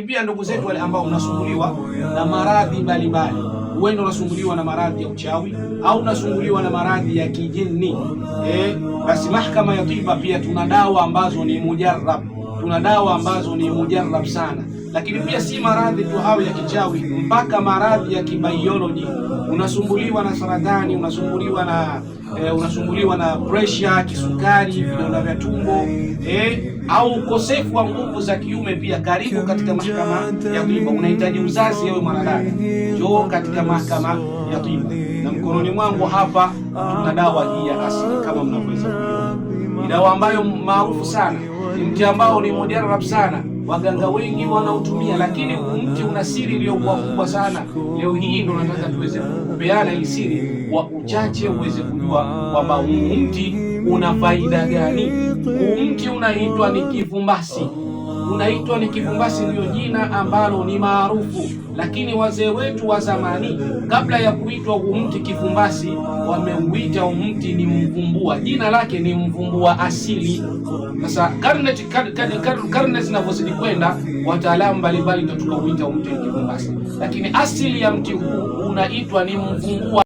pia ndugu zetu wale ambao unasumbuliwa na maradhi mbalimbali, wewe unasumbuliwa na maradhi ya uchawi au unasumbuliwa na maradhi ya kijini, basi Mahkama ya Tiba pia tuna dawa ambazo ni mujarrab, tuna dawa ambazo ni mujarrab sana. Lakini pia si maradhi tu hayo ya kichawi, mpaka maradhi ya kibiology. Unasumbuliwa na saratani, unasumbuliwa na pressure, kisukari, vidonda vya tumbo, au ukosefu wa nguvu za kiume, pia karibu katika Mahkama ya Tiba. Unahitaji uzazi, wewe mwanadada, njoo katika Mahkama ya Tiba. Na mkononi mwangu hapa tuna dawa hii ya asili kama mnavyoweza kuiona. Ni dawa ambayo maarufu sana, ni mti ambao ni mujarrab sana, waganga wengi wanautumia, lakini mti una siri iliyokuwa kubwa sana. Leo hii ndo nataka tuweze kupeana hii siri kwa uchache, uweze kujua kwamba mti una faida gani. Mti unaitwa ni kifumbasi. Unaitwa ni kifumbasi, ndio jina ambalo ni maarufu, lakini wazee wetu wa zamani kabla ya kuitwa mti kifumbasi wameuita mti ni mvumbua. Jina lake ni mvumbua asili. Sasa karne zinavyozidi kwenda, wataalamu mbalimbali ndio tukauita mti ni kifumbasi, lakini asili ya mti huu unaitwa ni mvumbua.